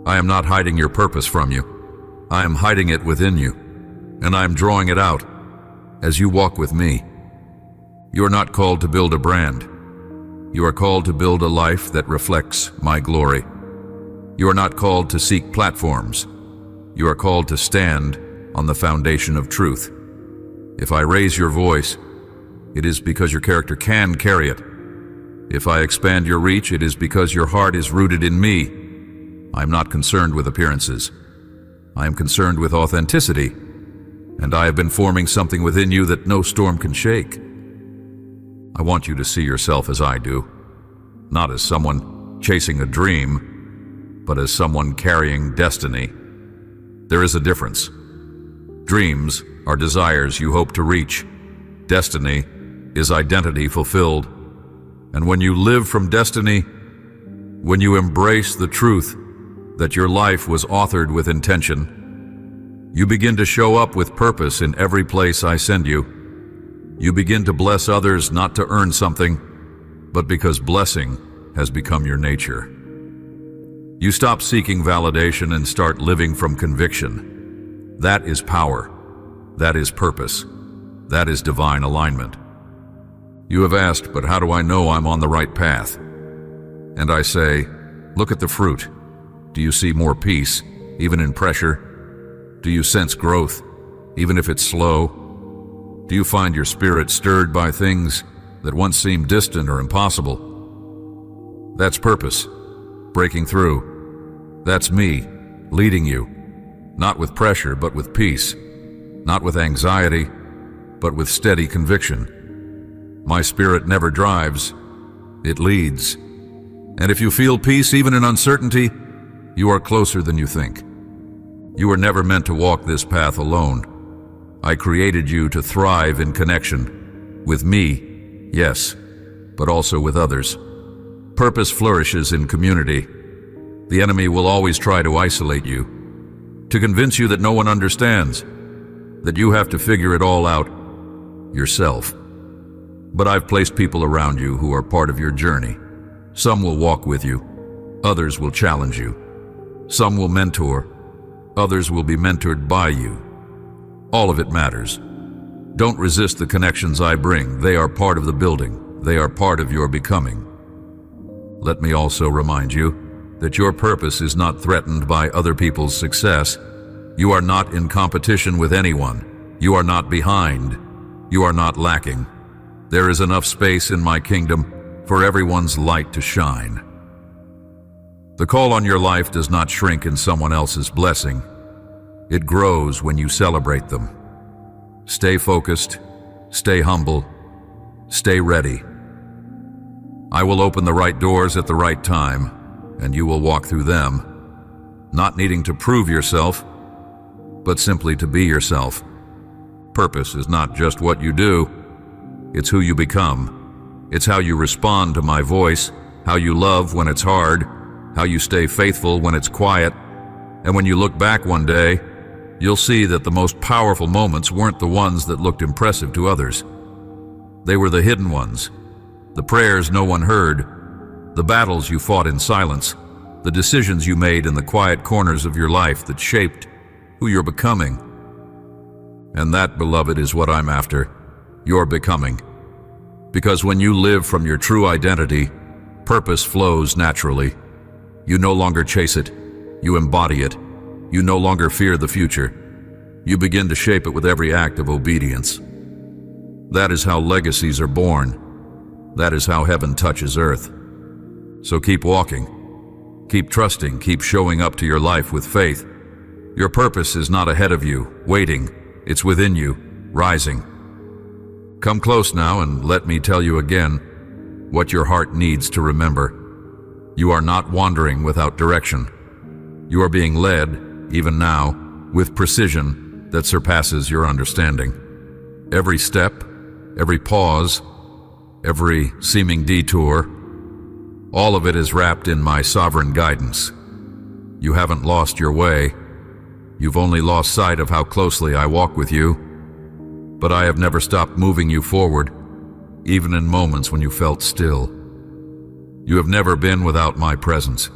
I am not hiding your purpose from you. I am hiding it within you, and I am drawing it out as you walk with me. You are not called to build a brand. You are called to build a life that reflects my glory. You are not called to seek platforms. You are called to stand on the foundation of truth. If I raise your voice, it is because your character can carry it. If I expand your reach, it is because your heart is rooted in me. I am not concerned with appearances. I am concerned with authenticity, and I have been forming something within you that no storm can shake. I want you to see yourself as I do, not as someone chasing a dream, but as someone carrying destiny. There is a difference. Dreams are desires you hope to reach. Destiny is identity fulfilled. And when you live from destiny, when you embrace the truth that your life was authored with intention, you begin to show up with purpose in every place I send you. You begin to bless others not to earn something, but because blessing has become your nature. You stop seeking validation and start living from conviction. That is power. That is purpose. That is divine alignment. You have asked, but how do I know I'm on the right path? And I say, look at the fruit. Do you see more peace, even in pressure? Do you sense growth, even if it's slow? Do you find your spirit stirred by things that once seemed distant or impossible? That's purpose, breaking through. That's me, leading you, not with pressure, but with peace, not with anxiety, but with steady conviction. My spirit never drives, it leads. And if you feel peace even in uncertainty, you are closer than you think. You were never meant to walk this path alone. I created you to thrive in connection, with me, yes, but also with others. Purpose flourishes in community. The enemy will always try to isolate you, to convince you that no one understands, that you have to figure it all out yourself. But I've placed people around you who are part of your journey. Some will walk with you, others will challenge you. Some will mentor, others will be mentored by you. All of it matters. Don't resist the connections I bring. They are part of the building. They are part of your becoming. Let me also remind you that your purpose is not threatened by other people's success. You are not in competition with anyone. You are not behind. You are not lacking. There is enough space in my kingdom for everyone's light to shine. The call on your life does not shrink in someone else's blessing. It grows when you celebrate them. Stay focused, stay humble, stay ready. I will open the right doors at the right time, and you will walk through them, not needing to prove yourself, but simply to be yourself. Purpose is not just what you do, it's who you become. It's how you respond to my voice, how you love when it's hard, how you stay faithful when it's quiet, and when you look back one day, you'll see that the most powerful moments weren't the ones that looked impressive to others. They were the hidden ones, the prayers no one heard, the battles you fought in silence, the decisions you made in the quiet corners of your life that shaped who you're becoming. And that, beloved, is what I'm after, your becoming. Because when you live from your true identity, purpose flows naturally. You no longer chase it, you embody it. You no longer fear the future. You begin to shape it with every act of obedience. That is how legacies are born. That is how heaven touches earth. So keep walking. Keep trusting. Keep showing up to your life with faith. Your purpose is not ahead of you, waiting. It's within you, rising. Come close now and let me tell you again what your heart needs to remember. You are not wandering without direction. You are being led, even now, with precision that surpasses your understanding. Every step, every pause, every seeming detour, all of it is wrapped in my sovereign guidance. You haven't lost your way. You've only lost sight of how closely I walk with you. But I have never stopped moving you forward, even in moments when you felt still. You have never been without my presence,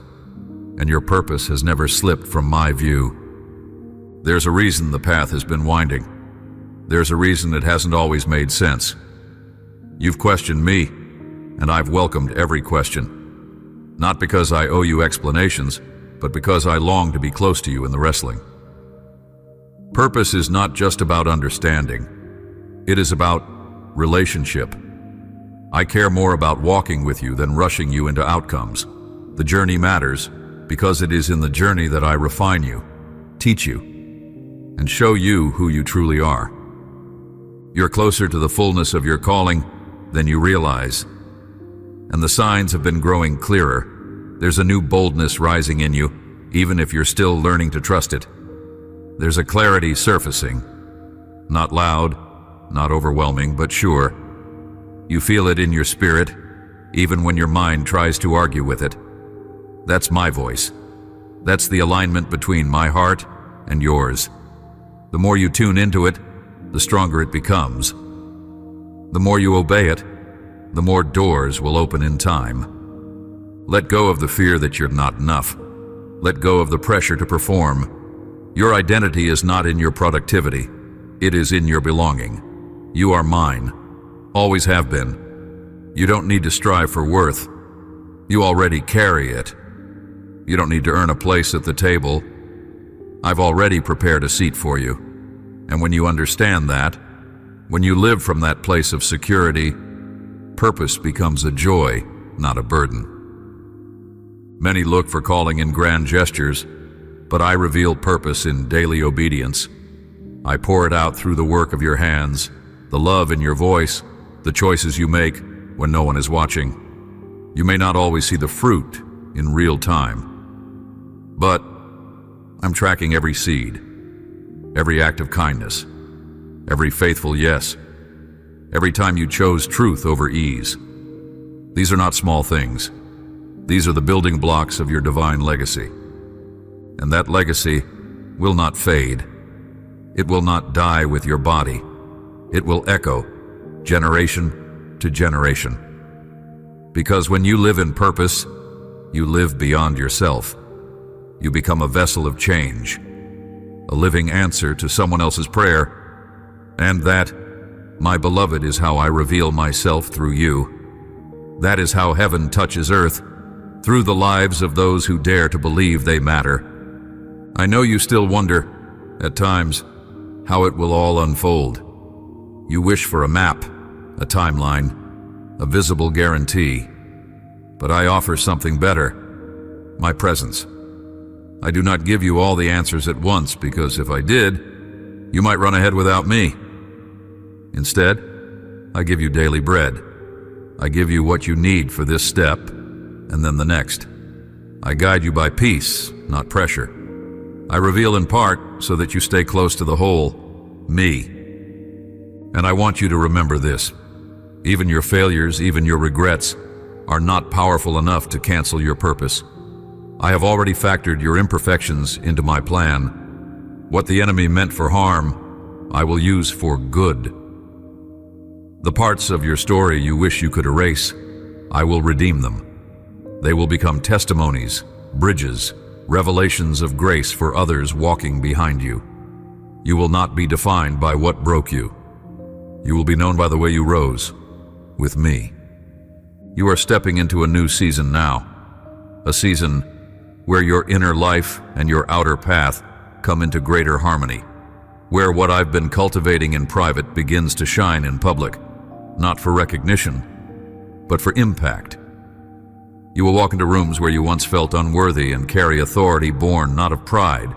and your purpose has never slipped from my view. There's a reason the path has been winding. There's a reason it hasn't always made sense. You've questioned me, and I've welcomed every question. Not because I owe you explanations, but because I long to be close to you in the wrestling. Purpose is not just about understanding. It is about relationship. I care more about walking with you than rushing you into outcomes. The journey matters, because it is in the journey that I refine you, teach you, and show you who you truly are. You're closer to the fullness of your calling than you realize, and the signs have been growing clearer. There's a new boldness rising in you, even if you're still learning to trust it. There's a clarity surfacing, not loud, not overwhelming, but sure. You feel it in your spirit, even when your mind tries to argue with it. That's my voice. That's the alignment between my heart and yours. The more you tune into it, the stronger it becomes. The more you obey it, the more doors will open in time. Let go of the fear that you're not enough. Let go of the pressure to perform. Your identity is not in your productivity. It is in your belonging. You are mine. Always have been. You don't need to strive for worth. You already carry it. You don't need to earn a place at the table. I've already prepared a seat for you. And when you understand that, when you live from that place of security, purpose becomes a joy, not a burden. Many look for calling in grand gestures, but I reveal purpose in daily obedience. I pour it out through the work of your hands, the love in your voice, the choices you make when no one is watching. You may not always see the fruit in real time, but I'm tracking every seed, every act of kindness, every faithful yes, every time you chose truth over ease. These are not small things. These are the building blocks of your divine legacy. And that legacy will not fade. It will not die with your body. It will echo generation to generation. Because when you live in purpose, you live beyond yourself. You become a vessel of change, a living answer to someone else's prayer. And that, my beloved, is how I reveal myself through you. That is how heaven touches earth, through the lives of those who dare to believe they matter. I know you still wonder, at times, how it will all unfold. You wish for a map, a timeline, a visible guarantee. But I offer something better, my presence. I do not give you all the answers at once, because if I did, you might run ahead without me. Instead, I give you daily bread. I give you what you need for this step, and then the next. I guide you by peace, not pressure. I reveal in part so that you stay close to the whole, me. And I want you to remember this. Even your failures, even your regrets, are not powerful enough to cancel your purpose. I have already factored your imperfections into my plan. What the enemy meant for harm, I will use for good. The parts of your story you wish you could erase, I will redeem them. They will become testimonies, bridges, revelations of grace for others walking behind you. You will not be defined by what broke you. You will be known by the way you rose, with me. You are stepping into a new season now, a season where your inner life and your outer path come into greater harmony, where what I've been cultivating in private begins to shine in public, not for recognition, but for impact. You will walk into rooms where you once felt unworthy and carry authority born not of pride,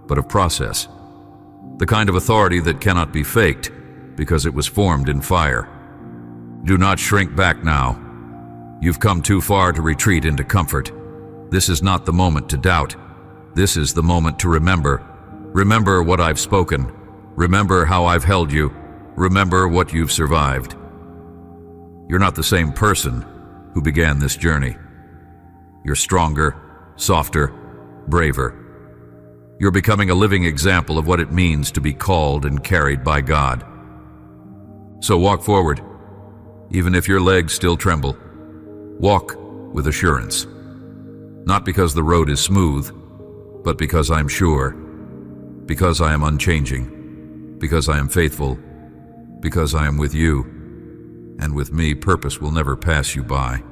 but of process. The kind of authority that cannot be faked because it was formed in fire. Do not shrink back now. You've come too far to retreat into comfort. This is not the moment to doubt. This is the moment to remember. Remember what I've spoken. Remember how I've held you. Remember what you've survived. You're not the same person who began this journey. You're stronger, softer, braver. You're becoming a living example of what it means to be called and carried by God. So walk forward, even if your legs still tremble. Walk with assurance. Not because the road is smooth, but because I'm sure, because I am unchanging, because I am faithful, because I am with you. And with me, purpose will never pass you by.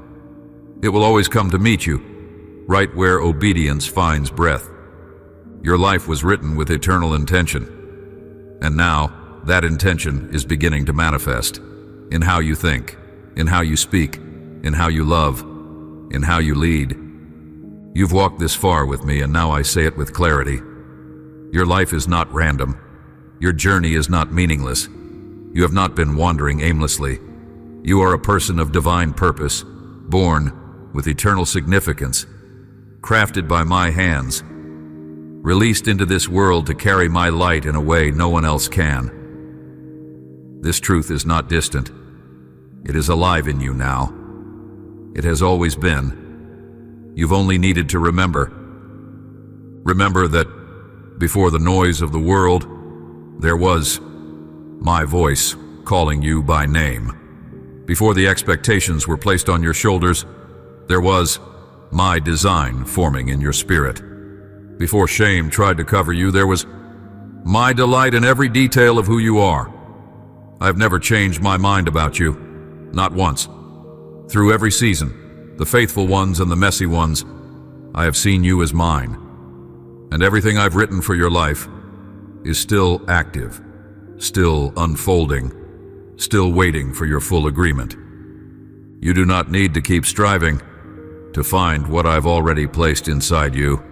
It will always come to meet you, right where obedience finds breath. Your life was written with eternal intention. And now, that intention is beginning to manifest in how you think, in how you speak, in how you love, in how you lead. You've walked this far with me, and now I say it with clarity. Your life is not random. Your journey is not meaningless. You have not been wandering aimlessly. You are a person of divine purpose, born with eternal significance, crafted by my hands, released into this world to carry my light in a way no one else can. This truth is not distant. It is alive in you now. It has always been. You've only needed to remember. Remember that before the noise of the world, there was my voice. calling you by name. Before the expectations were placed on your shoulders, there was my design forming in your spirit. Before shame tried to cover you, there was my delight in every detail of who you are. I've never changed my mind about you, not once. Through every season, the faithful ones and the messy ones, I have seen you as mine. And everything I've written for your life is still active, still unfolding, still waiting for your full agreement. You do not need to keep striving to find what I've already placed inside you.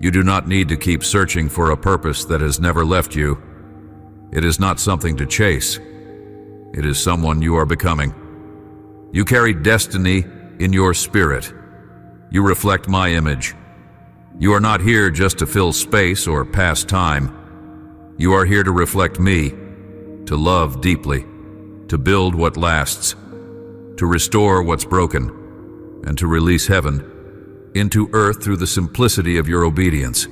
You do not need to keep searching for a purpose that has never left you. It is not something to chase. It is someone you are becoming. You carry destiny in your spirit. You reflect my image. You are not here just to fill space or pass time. You are here to reflect me, to love deeply, to build what lasts, to restore what's broken, and to release heaven into earth through the simplicity of your obedience.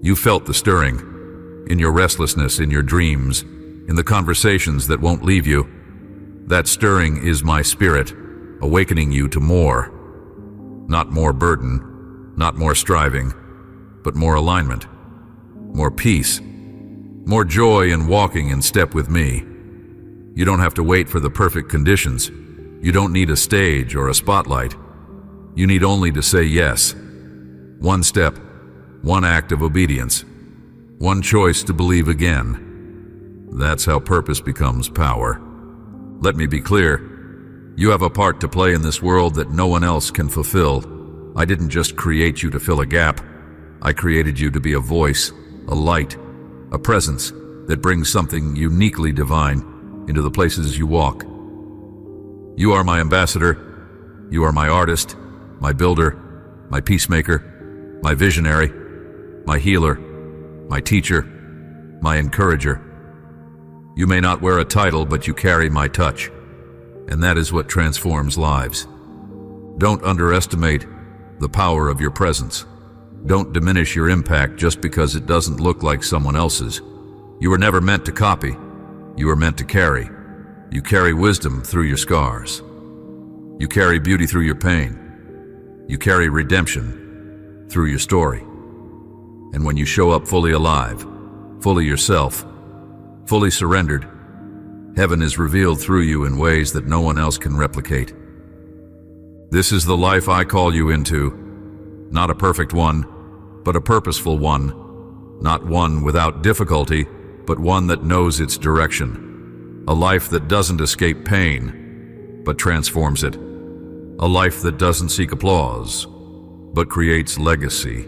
You felt the stirring in your restlessness, in your dreams, in the conversations that won't leave you. That stirring is my spirit, awakening you to more. Not more burden, not more striving, but more alignment, more peace, more joy in walking in step with me. You don't have to wait for the perfect conditions. You don't need a stage or a spotlight. You need only to say yes. One step, one act of obedience, one choice to believe again. That's how purpose becomes power. Let me be clear. You have a part to play in this world that no one else can fulfill. I didn't just create you to fill a gap. I created you to be a voice, a light, a presence that brings something uniquely divine into the places you walk. You are my ambassador. You are my artist, my builder, my peacemaker, my visionary, my healer, my teacher, my encourager. You may not wear a title, but you carry my touch, and that is what transforms lives. Don't underestimate the power of your presence. Don't diminish your impact just because it doesn't look like someone else's. You were never meant to copy. You were meant to carry. You carry wisdom through your scars. You carry beauty through your pain. You carry redemption through your story. And when you show up fully alive, fully yourself, fully surrendered, heaven is revealed through you in ways that no one else can replicate. This is the life I call you into, not a perfect one, but a purposeful one, not one without difficulty, but one that knows its direction. A life that doesn't escape pain, but transforms it. A life that doesn't seek applause, but creates legacy.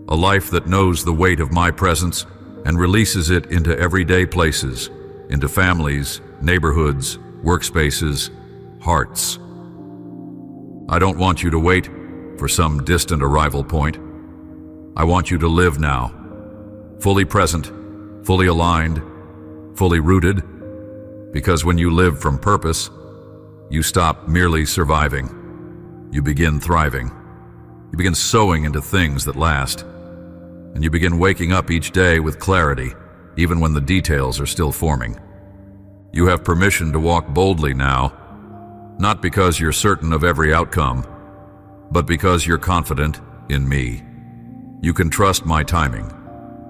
A life that knows the weight of my presence and releases it into everyday places, into families, neighborhoods, workspaces, hearts. I don't want you to wait for some distant arrival point. I want you to live now, fully present, fully aligned, fully rooted, because when you live from purpose, you stop merely surviving. You begin thriving. You begin sowing into things that last. And you begin waking up each day with clarity, even when the details are still forming. You have permission to walk boldly now, not because you're certain of every outcome, but because you're confident in me. You can trust my timing.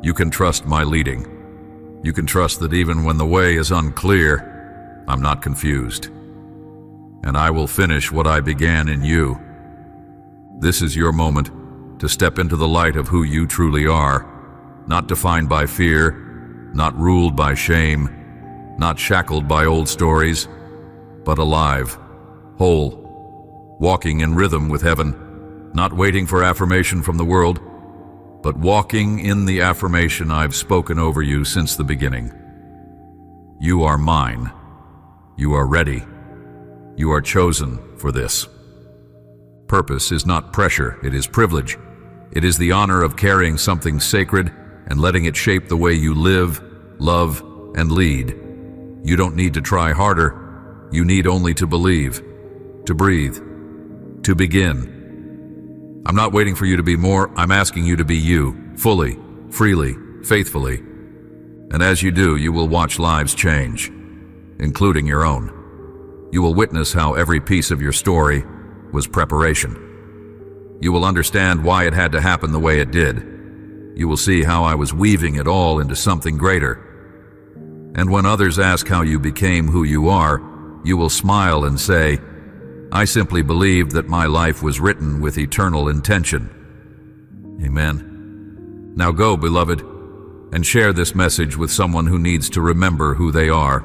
You can trust my leading. You can trust that even when the way is unclear, I'm not confused. And I will finish what I began in you. This is your moment to step into the light of who you truly are, not defined by fear, not ruled by shame, not shackled by old stories, but alive, whole, walking in rhythm with heaven, not waiting for affirmation from the world, but walking in the affirmation I've spoken over you since the beginning. You are mine. You are ready. You are chosen for this. Purpose is not pressure, it is privilege. It is the honor of carrying something sacred and letting it shape the way you live, love, and lead. You don't need to try harder. You need only to believe, to breathe, to begin. I'm not waiting for you to be more. I'm asking you to be you, fully, freely, faithfully. And as you do, you will watch lives change, including your own. You will witness how every piece of your story was preparation. You will understand why it had to happen the way it did. You will see how I was weaving it all into something greater. And when others ask how you became who you are, you will smile and say, I simply believed that my life was written with eternal intention. Amen. Now go, beloved, and share this message with someone who needs to remember who they are.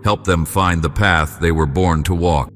Help them find the path they were born to walk.